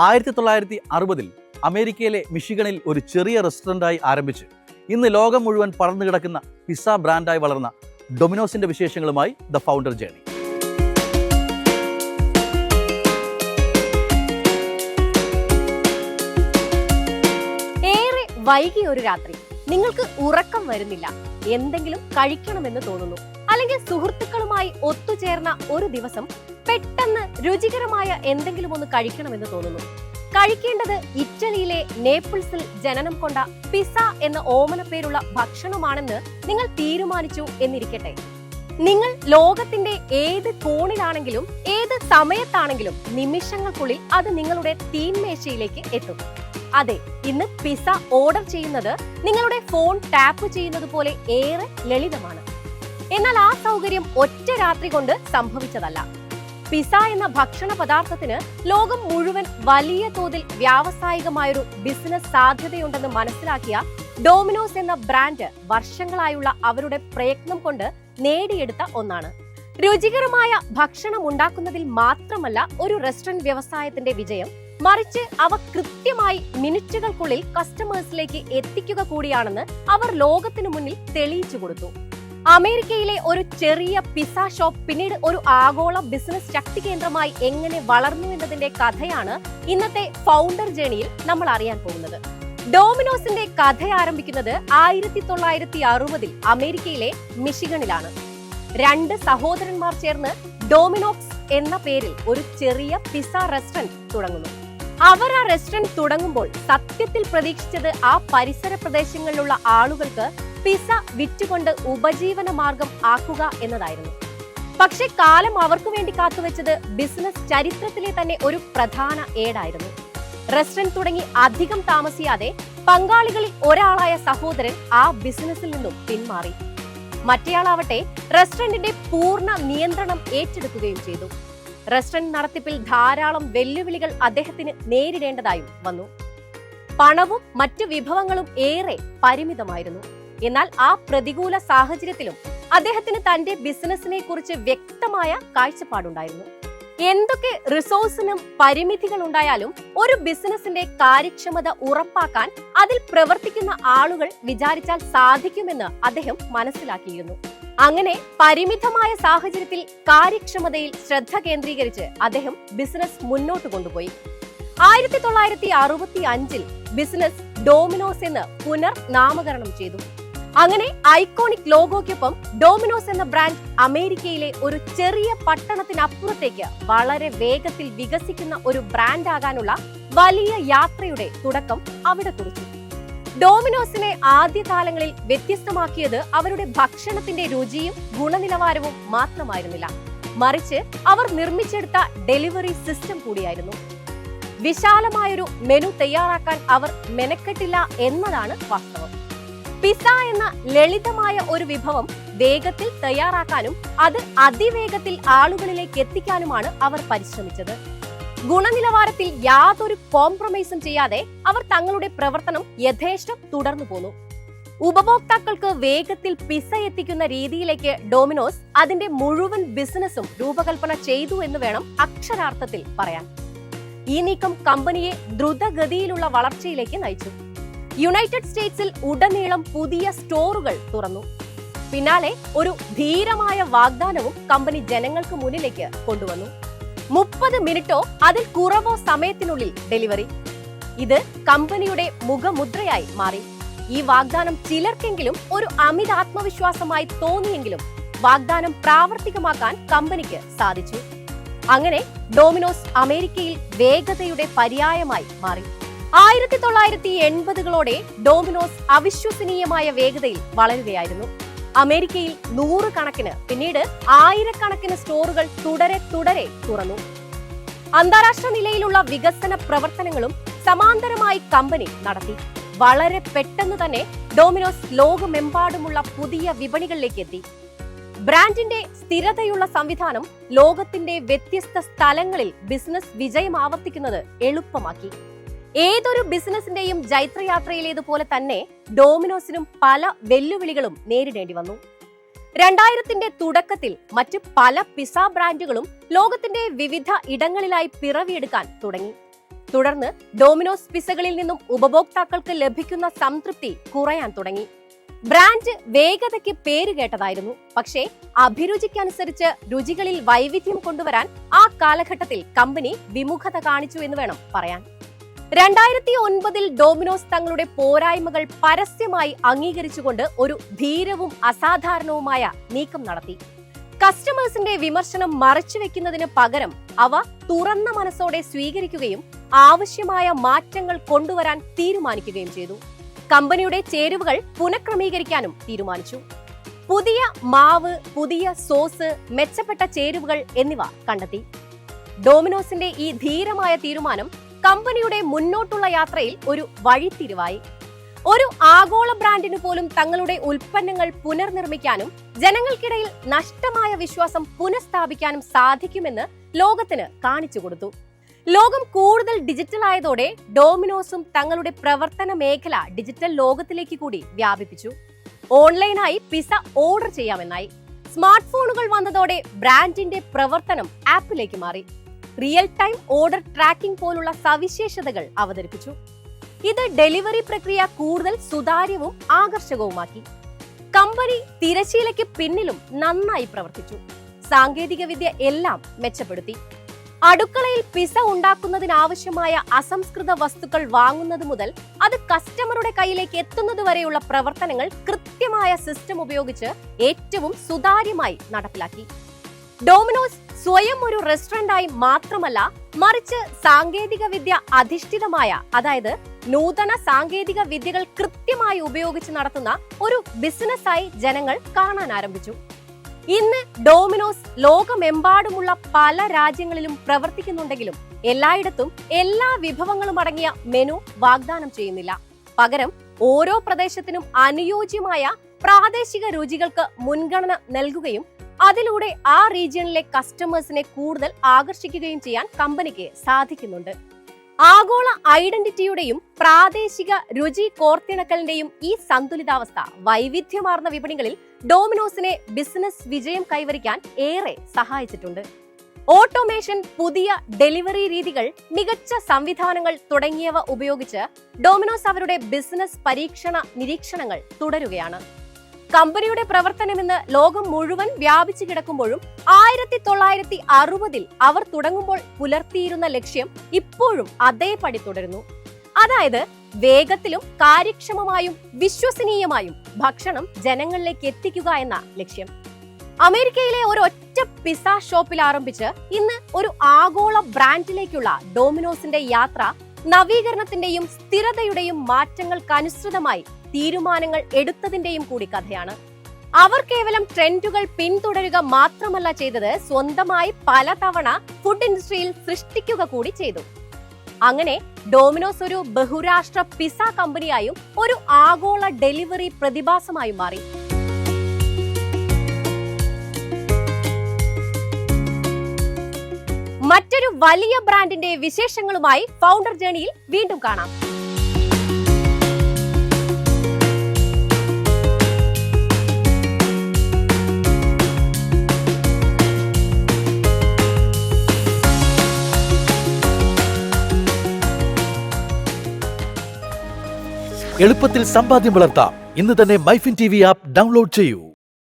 1960 അമേരിക്കയിലെ മിഷിഗണിൽ ഒരു ചെറിയ റെസ്റ്റോറൻ്റായി ആരംഭിച്ച് ഇന്ന് ലോകം മുഴുവൻ പടർന്നു കിടക്കുന്ന പിസ്സ ബ്രാൻഡായി വളർന്ന ഡൊമിനോസിന്റെ വിശേഷങ്ങളുമായി ദ ഫൗണ്ടർ ജേർണി. ഏറെ വൈകിയ ഒരു രാത്രി നിങ്ങൾക്ക് ഉറക്കം വരുന്നില്ല, എന്തെങ്കിലും കഴിക്കണമെന്ന് തോന്നുന്നു, അല്ലെങ്കിൽ സുഹൃത്തുക്കളുമായി ഒത്തുചേർന്ന ഒരു ദിവസം പെട്ടെന്ന് രുചികരമായ എന്തെങ്കിലും ഒന്ന് കഴിക്കണമെന്ന് തോന്നുന്നു. കഴിക്കേണ്ടത് ഇറ്റലിയിലെ നേപ്പിൾസിൽ ജനനം കൊണ്ട പിസ്സ എന്ന ഓമന പേരുള്ള ഭക്ഷണമാണെന്ന് നിങ്ങൾ തീരുമാനിച്ചു എന്നിരിക്കട്ടെ. നിങ്ങൾ ലോകത്തിന്റെ ഏത് കോണിലാണെങ്കിലും ഏത് സമയത്താണെങ്കിലും നിമിഷങ്ങൾക്കുള്ളിൽ അത് നിങ്ങളുടെ തീൻമേശയിലേക്ക് എത്തും. അതെ, ഇന്ന് പിസ്സ ഓർഡർ ചെയ്യുന്നത് നിങ്ങളുടെ ഫോൺ ടാപ്പ് ചെയ്യുന്നത് പോലെ ഏറെ ലളിതമാണ്. എന്നാൽ ആ സൗകര്യം ഒറ്റ രാത്രി കൊണ്ട് സംഭവിച്ചതല്ല. പിസ്സ എന്ന ഭക്ഷണ പദാർത്ഥത്തിന് ലോകം മുഴുവൻ വലിയ തോതിൽ വ്യാവസായികമായൊരു ബിസിനസ് സാധ്യതയുണ്ടെന്ന് മനസ്സിലാക്കിയ ഡൊമിനോസ് എന്ന ബ്രാൻഡ് വർഷങ്ങളായുള്ള അവരുടെ പ്രയത്നം കൊണ്ട് നേടിയെടുത്ത ഒന്നാണ്. രുചികരമായ ഭക്ഷണം ഉണ്ടാക്കുന്നതിൽ മാത്രമല്ല ഒരു റെസ്റ്റോറന്റ് വ്യവസായത്തിന്റെ വിജയം, മറിച്ച് അവ കൃത്യമായി മിനിറ്റുകൾക്കുള്ളിൽ കസ്റ്റമേഴ്സിലേക്ക് എത്തിക്കുക കൂടിയാണെന്ന് അവർ ലോകത്തിനു മുന്നിൽ തെളിയിച്ചു കൊടുത്തു. അമേരിക്കയിലെ ഒരു ചെറിയ പിസ്സ ഷോപ്പ് പിന്നീട് ഒരു ആഗോള ബിസിനസ് ശക്തി കേന്ദ്രമായി എങ്ങനെ വളർന്നു എന്നതിന്റെ കഥയാണ് ഇന്നത്തെ ഫൗണ്ടർ ജേണിയിൽ നമ്മൾ അറിയാൻ പോകുന്നത്. ഡൊമിനോസിന്റെ കഥ ആരംഭിക്കുന്നത് 1960 അമേരിക്കയിലെ മിഷിഗണിലാണ്. 2 സഹോദരന്മാർ ചേർന്ന് ഡൊമിനോസ് എന്ന പേരിൽ ഒരു ചെറിയ പിസ്സ റെസ്റ്റോറന്റ് തുടങ്ങുന്നു. അവർ ആ റെസ്റ്റോറന്റ് തുടങ്ങുമ്പോൾ സത്യത്തിൽ പ്രതീക്ഷിച്ചത് ആ പരിസര പ്രദേശങ്ങളിലുള്ള ആളുകൾക്ക് പിസ്സ വിറ്റുകൊണ്ട് ഉപജീവന മാർഗം ആക്കുക എന്നതായിരുന്നു. പക്ഷെ കാലം അവർക്ക് വേണ്ടി കാത്തുവെച്ചത് ബിസിനസ് ചരിത്രത്തിലെ തന്നെ ഒരു പ്രധാന ഏടായിരുന്നു. റെസ്റ്റോറന്റ് തുടങ്ങി അധികം താമസിയാതെ പങ്കാളികളിൽ ഒരാളായ സഹോദരൻ ആ ബിസിനസ്സിൽ നിന്നും പിന്മാറി. മറ്റേയാളാവട്ടെ റെസ്റ്റോറന്റിന്റെ പൂർണ്ണ നിയന്ത്രണം ഏറ്റെടുക്കുകയും ചെയ്തു. റെസ്റ്റോറന്റ് നടത്തിപ്പിൽ ധാരാളം വെല്ലുവിളികൾ അദ്ദേഹത്തിന് നേരിടേണ്ടതായും വന്നു. പണവും മറ്റു വിഭവങ്ങളും ഏറെ പരിമിതമായിരുന്നു. എന്നാൽ ആ പ്രതികൂല സാഹചര്യത്തിലും അദ്ദേഹത്തിന് തന്റെ ബിസിനസിനെ കുറിച്ച് വ്യക്തമായ കാഴ്ചപ്പാടുണ്ടായിരുന്നു. എന്തൊക്കെ റിസോഴ്സിനും പരിമിതികൾ ഉണ്ടായാലും ഒരു ബിസിനസിന്റെ കാര്യക്ഷമത ഉറപ്പാക്കാൻ അതിൽ പ്രവർത്തിക്കുന്ന ആളുകൾ വിചാരിച്ചാൽ സാധിക്കുമെന്ന് അദ്ദേഹം മനസ്സിലാക്കിയിരുന്നു. അങ്ങനെ പരിമിതമായ സാഹചര്യത്തിൽ കാര്യക്ഷമതയിൽ ശ്രദ്ധ കേന്ദ്രീകരിച്ച് അദ്ദേഹം ബിസിനസ് മുന്നോട്ട് കൊണ്ടുപോയി. 1965 ബിസിനസ് ഡൊമിനോസ് എന്ന് പുനർനാമകരണം ചെയ്തു. അങ്ങനെ ഐക്കോണിക് ലോഗോയ്ക്കൊപ്പം ഡൊമിനോസ് എന്ന ബ്രാൻഡ് അമേരിക്കയിലെ ഒരു ചെറിയ പട്ടണത്തിനപ്പുറത്തേക്ക് വളരെ വേഗത്തിൽ വികസിക്കുന്ന ഒരു ബ്രാൻഡ് ആകാനുള്ള വലിയ യാത്രയുടെ തുടക്കം അവിടെ കുറിച്ചു. ഡൊമിനോസിനെ ആദ്യകാലങ്ങളിൽ വ്യത്യസ്തമാക്കിയത് അവരുടെ ഭക്ഷണത്തിന്റെ രുചിയും ഗുണനിലവാരവും മാത്രമായിരുന്നില്ല, മറിച്ച് അവർ നിർമ്മിച്ചെടുത്ത ഡെലിവറി സിസ്റ്റം കൂടിയായിരുന്നു. വിശാലമായൊരു മെനു തയ്യാറാക്കാൻ അവർ മെനക്കെട്ടില്ല എന്നതാണ് വാസ്തവം. പിസ്സ എന്ന ലളിതമായ ഒരു വിഭവം വേഗത്തിൽ തയ്യാറാക്കാനും അത് അതിവേഗത്തിൽ ആളുകളിലേക്ക് എത്തിക്കാനുമാണ് അവർ പരിശ്രമിച്ചത്. ഗുണനിലവാരത്തിൽ യാതൊരു കോംപ്രമൈസും ചെയ്യാതെ അവർ തങ്ങളുടെ പ്രവർത്തനം യഥേഷ്ടം തുടർന്നു പോന്നു. ഉപഭോക്താക്കൾക്ക് വേഗത്തിൽ പിസ്സ എത്തിക്കുന്ന രീതിയിലേക്ക് ഡൊമിനോസ് അതിന്റെ മുഴുവൻ ബിസിനസ്സും രൂപകൽപ്പന ചെയ്തു എന്ന് വേണം അക്ഷരാർത്ഥത്തിൽ പറയാൻ. ഈ നീക്കം കമ്പനിയെ ദ്രുതഗതിയിലുള്ള വളർച്ചയിലേക്ക് നയിച്ചു. യുണൈറ്റഡ് സ്റ്റേറ്റ്സിൽ ഉടനീളം പുതിയ സ്റ്റോറുകൾ തുറന്നു. പിന്നാലെ ഒരു ധീരമായ വാഗ്ദാനവും കമ്പനി ജനങ്ങൾക്ക് മുന്നിലേക്ക് കൊണ്ടുവന്നു. 30 മിനിറ്റോ അതിൽ കുറവോ സമയത്തിനുള്ളിൽ ഡെലിവറി. ഇത് കമ്പനിയുടെ മുഖമുദ്രയായി മാറി. ഈ വാഗ്ദാനം ചിലർക്കെങ്കിലും ഒരു അമിത ആത്മവിശ്വാസമായി തോന്നിയെങ്കിലും വാഗ്ദാനം പ്രാവർത്തികമാക്കാൻ കമ്പനിക്ക് സാധിച്ചു. അങ്ങനെ ഡൊമിനോസ് അമേരിക്കയിൽ വേഗതയുടെ പര്യായമായി മാറി. 1980കളോടെ ഡൊമിനോസ് അവിശ്വസനീയമായ വേഗതയിൽ വളരുകയായിരുന്നു. അമേരിക്കയിൽ 100 കണക്കിന് പിന്നീട് 1000 കണക്കിന് സ്റ്റോറുകൾ തുടരെ തുറന്നു. അന്താരാഷ്ട്ര നിലയിലുള്ള വികസന പ്രവർത്തനങ്ങളും സമാന്തരമായി കമ്പനി നടത്തി. വളരെ പെട്ടെന്ന് തന്നെ ഡൊമിനോസ് ലോകമെമ്പാടുമുള്ള പുതിയ വിപണികളിലേക്ക് എത്തി. ബ്രാൻഡിന്റെ സ്ഥിരതയുള്ള സംവിധാനം ലോകത്തിന്റെ വ്യത്യസ്ത സ്ഥലങ്ങളിൽ ബിസിനസ് വിജയം ആവർത്തിക്കുന്നത് എളുപ്പമാക്കി. ഏതൊരു ബിസിനസിന്റെയും ജൈത്രയാത്രയിലേതുപോലെ തന്നെ ഡൊമിനോസിനും പല വെല്ലുവിളികളും നേരിടേണ്ടി വന്നു. 2000ന്റെ തുടക്കത്തിൽ മറ്റ് പല പിസ്സ ബ്രാൻഡുകളും ലോകത്തിന്റെ വിവിധ ഇടങ്ങളിലായി പിറവിയെടുക്കാൻ തുടങ്ങി. തുടർന്ന് ഡൊമിനോസ് പിസകളിൽ നിന്നും ഉപഭോക്താക്കൾക്ക് ലഭിക്കുന്ന സംതൃപ്തി കുറയാൻ തുടങ്ങി. ബ്രാൻഡ് വേഗതയ്ക്ക് പേരുകേട്ടതായിരുന്നു. പക്ഷേ അഭിരുചിക്കനുസരിച്ച് രുചികളിൽ വൈവിധ്യം കൊണ്ടുവരാൻ ആ കാലഘട്ടത്തിൽ കമ്പനി വിമുഖത കാണിച്ചു എന്ന് വേണം പറയാൻ. 2009 ഡൊമിനോസ് തങ്ങളുടെ പോരായ്മകൾ പരസ്യമായി അംഗീകരിച്ചുകൊണ്ട് ഒരു ധീരവും അസാധാരണവുമായ നീക്കം നടത്തി. കസ്റ്റമേഴ്സിന്റെ വിമർശനം മറച്ചുവെക്കുന്നതിന് പകരം അവ തുറന്ന മനസ്സോടെ സ്വീകരിക്കുകയും ആവശ്യമായ മാറ്റങ്ങൾ കൊണ്ടുവരാൻ തീരുമാനിക്കുകയും ചെയ്തു. കമ്പനിയുടെ ചേരുവകൾ പുനഃക്രമീകരിക്കാനും തീരുമാനിച്ചു. പുതിയ മാവ്, പുതിയ സോസ്, മെച്ചപ്പെട്ട ചേരുവകൾ എന്നിവ കണ്ടെത്തി. ഡൊമിനോസിന്റെ ഈ ധീരമായ തീരുമാനം കമ്പനിയുടെ മുന്നോട്ടുള്ള യാത്രയിൽ ഒരു വഴിത്തിരിവായി. ഒരു ആഗോള ബ്രാൻഡിനു പോലും തങ്ങളുടെ ഉൽപ്പന്നങ്ങൾ പുനർനിർമ്മിക്കാനും ജനങ്ങൾക്കിടയിൽ നഷ്ടമായ വിശ്വാസം പുനഃസ്ഥാപിക്കാനും സാധിക്കുമെന്ന് ലോകത്തിന് കാണിച്ചു കൊടുത്തു. ലോകം കൂടുതൽ ഡിജിറ്റൽ ആയതോടെ ഡൊമിനോസും തങ്ങളുടെ പ്രവർത്തന മേഖല ഡിജിറ്റൽ ലോകത്തിലേക്ക് കൂടി വ്യാപിപ്പിച്ചു. ഓൺലൈനായി പിസ ഓർഡർ ചെയ്യാമെന്നായി. സ്മാർട്ട് ഫോണുകൾ വന്നതോടെ ബ്രാൻഡിന്റെ പ്രവർത്തനം ആപ്പിലേക്ക് മാറി. റിയൽ ടൈം ഓർഡർ ട്രാക്കിംഗ് പോലുള്ള സവിശേഷതകൾ അവതരിപ്പിച്ചു. ഇത് ഡെലിവറി പ്രക്രിയ കൂടുതൽ സുതാര്യവും ആകർഷകവുമാക്കി. കമ്പനി തിരശീലയ്ക്ക് പിന്നിലും നന്നായി പ്രവർത്തിച്ചു. സാങ്കേതികവിദ്യ എല്ലാം മെച്ചപ്പെടുത്തി. അടുക്കളയിൽ പിസ ഉണ്ടാക്കുന്നതിനാവശ്യമായ അസംസ്കൃത വസ്തുക്കൾ വാങ്ങുന്നത് മുതൽ അത് കസ്റ്റമറുടെ കയ്യിലേക്ക് എത്തുന്നത് വരെയുള്ള പ്രവർത്തനങ്ങൾ കൃത്യമായ സിസ്റ്റം ഉപയോഗിച്ച് ഏറ്റവും സുതാര്യമായി നടപ്പിലാക്കി. ഡൊമിനോസ് സ്വയം ഒരു റെസ്റ്റോറന്റായി മാത്രമല്ല, മറിച്ച് സാങ്കേതിക വിദ്യ അധിഷ്ഠിതമായ, അതായത് നൂതന സാങ്കേതിക വിദ്യകൾ കൃത്യമായി ഉപയോഗിച്ച് നടത്തുന്ന ഒരു ബിസിനസ്സായി ജനങ്ങൾ കാണാൻ ആരംഭിച്ചു. ഇന്ന് ഡൊമിനോസ് ലോകമെമ്പാടുമുള്ള പല രാജ്യങ്ങളിലും പ്രവർത്തിക്കുന്നുണ്ടെങ്കിലും എല്ലായിടത്തും എല്ലാ വിഭവങ്ങളും അടങ്ങിയ മെനു വാഗ്ദാനം ചെയ്യുന്നില്ല. പകരം ഓരോ പ്രദേശത്തിനും അനുയോജ്യമായ പ്രാദേശിക രുചികൾക്ക് മുൻഗണന നൽകുകയും അതിലൂടെ ആ റീജിയനിലെ കസ്റ്റമേഴ്സിനെ കൂടുതൽ ആകർഷിക്കുകയും ചെയ്യാൻ കമ്പനിക്ക് സാധിക്കുന്നുണ്ട്. ആഗോള ഐഡന്റിറ്റിയുടെയും പ്രാദേശിക രുചി കോർത്തിണക്കലിന്റെയും ഈ സന്തുലിതാവസ്ഥ വൈവിധ്യമാർന്ന വിപണികളിൽ ഡൊമിനോസിനെ ബിസിനസ് വിജയം കൈവരിക്കാൻ ഏറെ സഹായിച്ചിട്ടുണ്ട്. ഓട്ടോമേഷൻ, പുതിയ ഡെലിവറി രീതികൾ, മികച്ച സംവിധാനങ്ങൾ തുടങ്ങിയവ ഉപയോഗിച്ച് ഡൊമിനോസ് അവരുടെ ബിസിനസ് പരീക്ഷണ നിരീക്ഷണങ്ങൾ തുടരുകയാണ്. കമ്പനിയുടെ പ്രവർത്തനം ഇന്ന് ലോകം മുഴുവൻ വ്യാപിച്ചു കിടക്കുമ്പോഴും 1960 അവർ തുടങ്ങുമ്പോൾ പുലർത്തിയിരുന്ന ലക്ഷ്യം ഇപ്പോഴും അതേപടി തുടരുന്നു. അതായത് വേഗത്തിലും കാര്യക്ഷമമായും വിശ്വസനീയമായും ഭക്ഷണം ജനങ്ങളിലേക്ക് എത്തിക്കുക എന്ന ലക്ഷ്യം. അമേരിക്കയിലെ ഒരു ഒറ്റ പിസ ഷോപ്പിൽ ആരംഭിച്ച് ഇന്ന് ഒരു ആഗോള ബ്രാൻഡിലേക്കുള്ള ഡൊമിനോസിന്റെ യാത്ര നവീകരണത്തിന്റെയും സ്ഥിരതയുടെയും മാറ്റങ്ങൾക്കനുസൃതമായി തീരുമാനങ്ങൾ എടുത്തതിന്റെയും കൂടി കഥയാണ്. അവർ കേവലം ട്രെൻഡുകൾ പിന്തുടരുക മാത്രമല്ല ചെയ്തത്, സ്വന്തമായി പലതവണ ഫുഡ് ഇൻഡസ്ട്രിയിൽ സൃഷ്ടിക്കുക കൂടി ചെയ്തു. അങ്ങനെ ഡൊമിനോസ് ഒരു ബഹുരാഷ്ട്ര പിസ കമ്പനിയായും ഒരു ആഗോള ഡെലിവറി പ്രതിഭാസമായും മാറി. മറ്റൊരു വലിയ ബ്രാൻഡിന്റെ വിശേഷങ്ങളുമായി ഫൗണ്ടർ ജേണിയിൽ വീണ്ടും കാണാം. എളുപ്പത്തിൽ സമ്പാദ്യം വളർത്താം. ഇന്ന് തന്നെ മൈഫിൻ TV ആപ്പ് ഡൗൺലോഡ് ചെയ്യൂ.